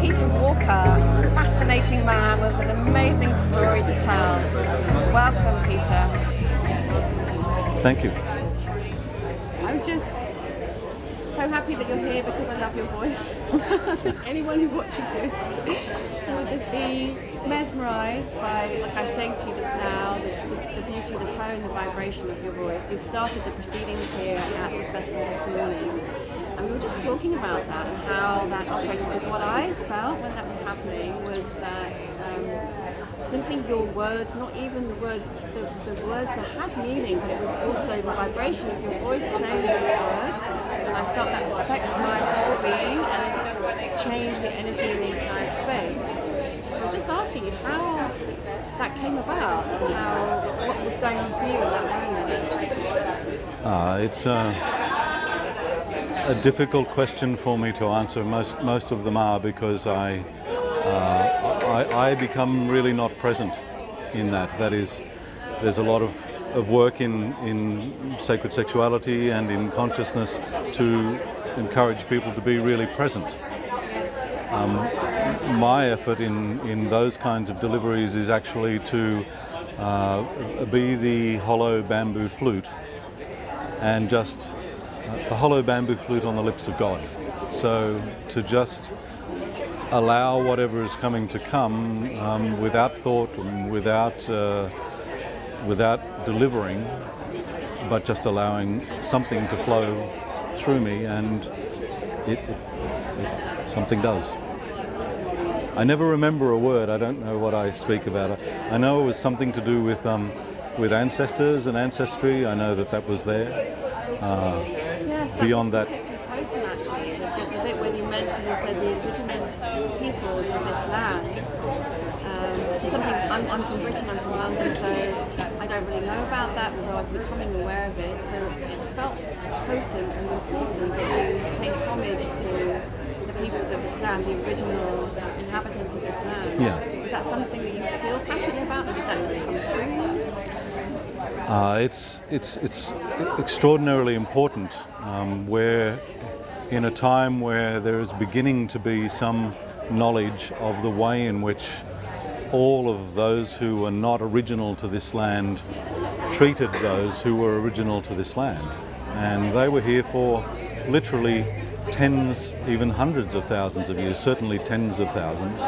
Peter Walker, fascinating man with an amazing story to tell. Welcome, Peter. Thank you. I'm just so happy that you're here because I love your voice. I think anyone who watches this will just be mesmerised by, like I was saying to you just now, the beauty, the tone, the vibration of your voice. You started the proceedings here at the festival this morning, and we were just talking about that and how that operated, because what I felt when that was happening was that simply your words, not even the words, the words that had meaning, but it was also the vibration of your voice saying those words, and I felt that affect my whole being and it changed the energy in the entire space. So I'm just asking you how that came about and what was going on for you at that moment. It's a difficult question for me to answer. Most of them are, because I become really not present in that. That is, there's a lot of work in sacred sexuality and in consciousness to encourage people to be really present. My effort in those kinds of deliveries is actually to be the hollow bamboo flute, and just the hollow bamboo flute on the lips of God. So to just allow whatever is coming to come without thought and without delivering, but just allowing something to flow through me, and it something does. I never remember a word. I don't know what I speak about. I know it was something to do with ancestors and ancestry. I know that was there. Yes, beyond that that. was particularly potent, actually. The bit when you mentioned, you said the indigenous peoples of this land, which is something, I'm from Britain, I'm from London, so I don't really know about that, although I'm becoming aware of it. So it felt potent and important that you paid homage to the peoples of this land, the original inhabitants of this land. Yeah. Is that something that you feel passionate about, or did that just come through you? It's extraordinarily important. We're in a time where there is beginning to be some knowledge of the way in which all of those who are not original to this land treated those who were original to this land. And they were here for literally tens, even hundreds of thousands of years, certainly tens of thousands.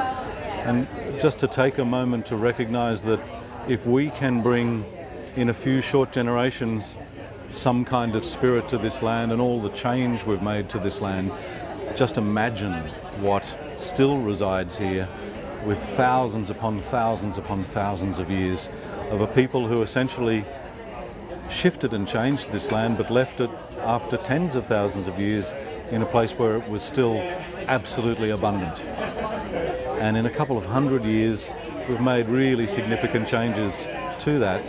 And just to take a moment to recognize that if we can bring in a few short generations some kind of spirit to this land and all the change we've made to this land, just imagine what still resides here with thousands upon thousands upon thousands of years of a people who essentially shifted and changed this land, but left it after tens of thousands of years in a place where it was still absolutely abundant. And in a couple of hundred years we've made really significant changes to that.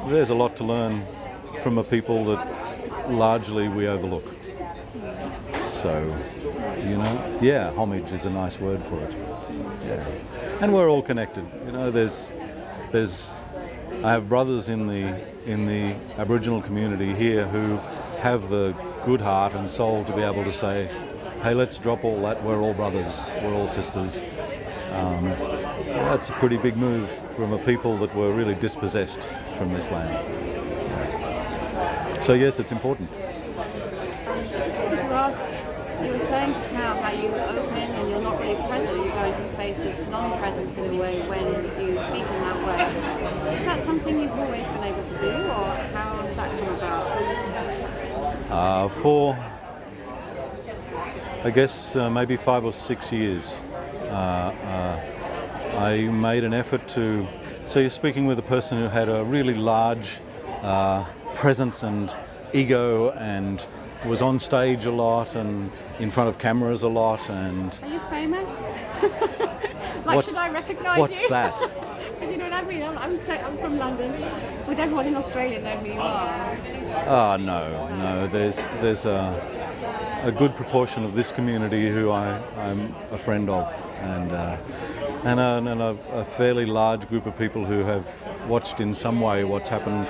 There's a lot to learn from a people that largely we overlook. So, yeah, homage is a nice word for it. Yeah. And we're all connected. I have brothers in the Aboriginal community here who have the good heart and soul to be able to say, hey, let's drop all that, we're all brothers, we're all sisters. That's a pretty big move from a people that were really dispossessed from this land. So yes, it's important. I just wanted to ask, you were saying just now how you open and you're not really present, you go into a space of non-presence in a way when you speak in that way. Is that something you've always been able to do, or how has that come about? For, I guess, maybe 5 or 6 years, I made an effort to, so you're speaking with a person who had a really large presence and ego and was on stage a lot and in front of cameras a lot. And are you famous? Should I recognise you? What's that? Do you know what I mean? I'm from London. Would everyone in Australia know who you are? No. There's a good proportion of this community who I'm a friend of, and a fairly large group of people who have watched in some way what's happened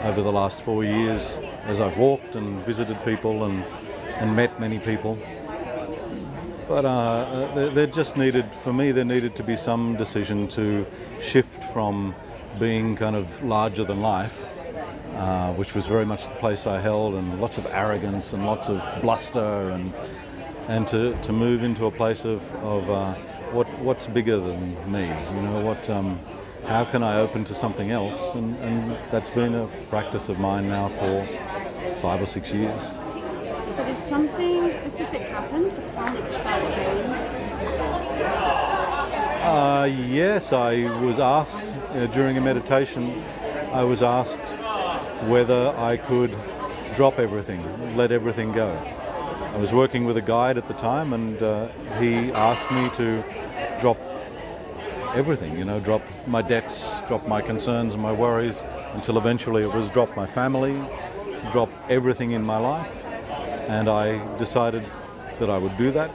over the last 4 years as I've walked and visited people and met many people. But there just needed, for me, there needed to be some decision to shift from being kind of larger than life, which was very much the place I held, and lots of arrogance and lots of bluster, and to move into a place of what's bigger than me, you know, how can I open to something else, and that's been a practice of mine now for 5 or 6 years. So did something specific happen to prompt that change? Yes, I was asked during a meditation, I was asked whether I could drop everything, let everything go. I was working with a guide at the time, and he asked me to drop everything, you know, drop my debts, drop my concerns and my worries, until eventually it was drop my family, drop everything in my life. And I decided that I would do that,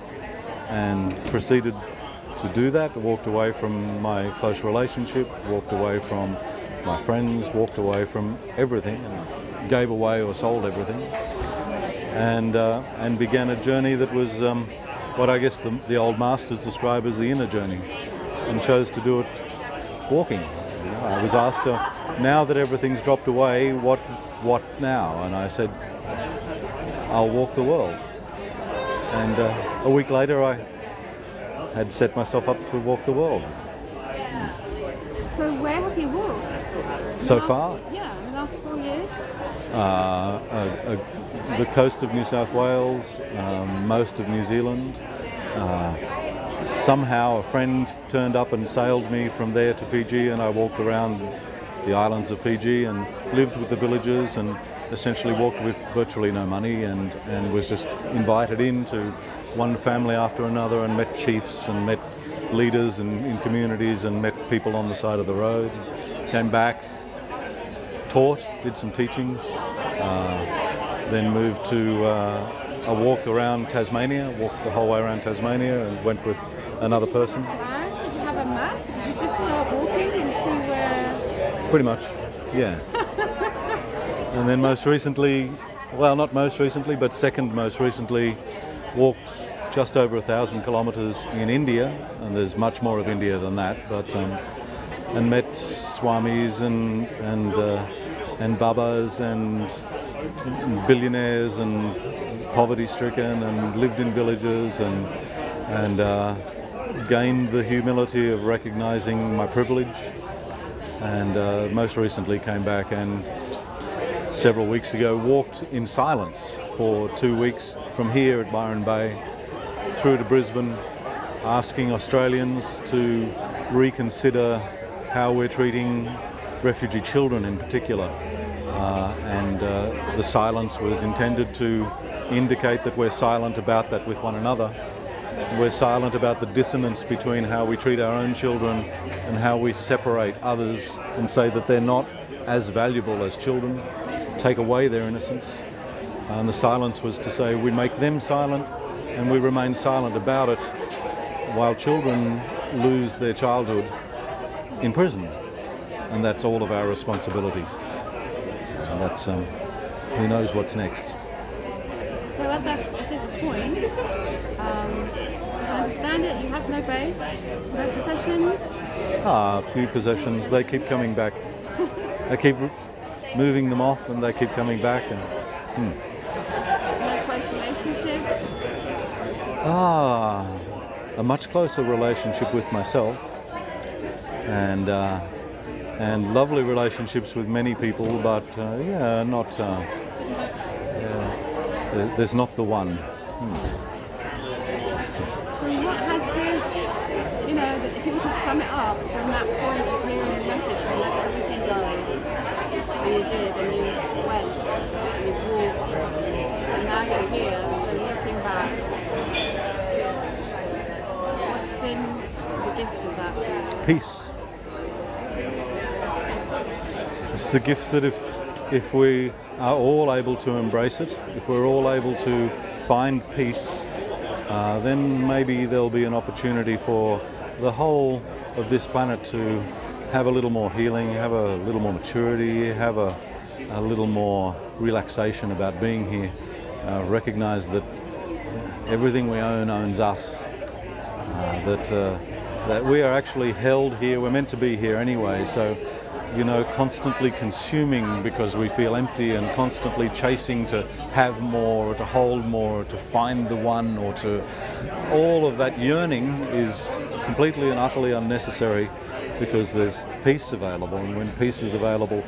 and proceeded to do that. Walked away from my close relationship, walked away from my friends, walked away from everything, and gave away or sold everything, and began a journey that was what I guess the old masters describe as the inner journey, and chose to do it walking. You know, I was asked, now that everything's dropped away, what now? And I said, I'll walk the world. And a week later, I had set myself up to walk the world. So where have you walked? So far? Yeah, in the last 4 years? The coast of New South Wales, most of New Zealand. Somehow a friend turned up and sailed me from there to Fiji, and I walked around the islands of Fiji and lived with the villagers, and essentially walked with virtually no money, and was just invited into one family after another, and met chiefs and met leaders in communities, and met people on the side of the road. Came back, taught, did some teachings, then moved to a walk around Tasmania, walked the whole way around Tasmania, and went with another person. Did you have a map? Did you just start walking and see where? Pretty much, yeah. And then most recently, well, not most recently, but second most recently, walked just over 1,000 kilometres in India, and there's much more of India than that, but and met swamis and babas and billionaires and poverty-stricken, and lived in villages, and gained the humility of recognising my privilege, and most recently came back and several weeks ago walked in silence for 2 weeks from here at Byron Bay through to Brisbane, asking Australians to reconsider how we're treating refugee children in particular, and the silence was intended to indicate that we're silent about that with one another. We're silent about the dissonance between how we treat our own children and how we separate others and say that they're not as valuable as children, take away their innocence. And the silence was to say we make them silent and we remain silent about it while children lose their childhood in prison. And that's all of our responsibility. So that's, who knows what's next. So at this point, as I understand it, you have no base, no possessions? A few possessions. They keep coming back. I keep moving them off, and they keep coming back. And No close relationships? A much closer relationship with myself, and lovely relationships with many people, but not. There's not the one. So what has this, if you were to sum it up from that point of hearing the message to let everything go, and you did, and you went, and you walked, and now you're here, so looking back, what's been the gift of that for you? Peace. It's the gift that if we are all able to embrace it, if we're all able to find peace, then maybe there'll be an opportunity for the whole of this planet to have a little more healing, have a little more maturity, have a little more relaxation about being here, recognize that everything we own owns us, that we are actually held here. We're meant to be here anyway, so constantly consuming because we feel empty, and constantly chasing to have more or to hold more or to find the one, or to all of that yearning is completely and utterly unnecessary, because there's peace available, and when peace is available,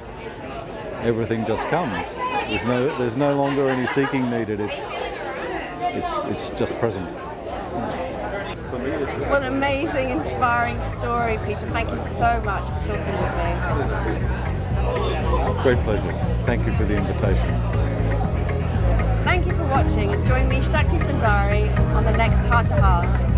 everything just comes. There's no longer any seeking needed. It's just present. What an amazing, inspiring story, Peter. Thank you so much for talking with me. Great pleasure. Thank you for the invitation. Thank you for watching, and join me, Shakti Sundari, on the next Heart to Heart.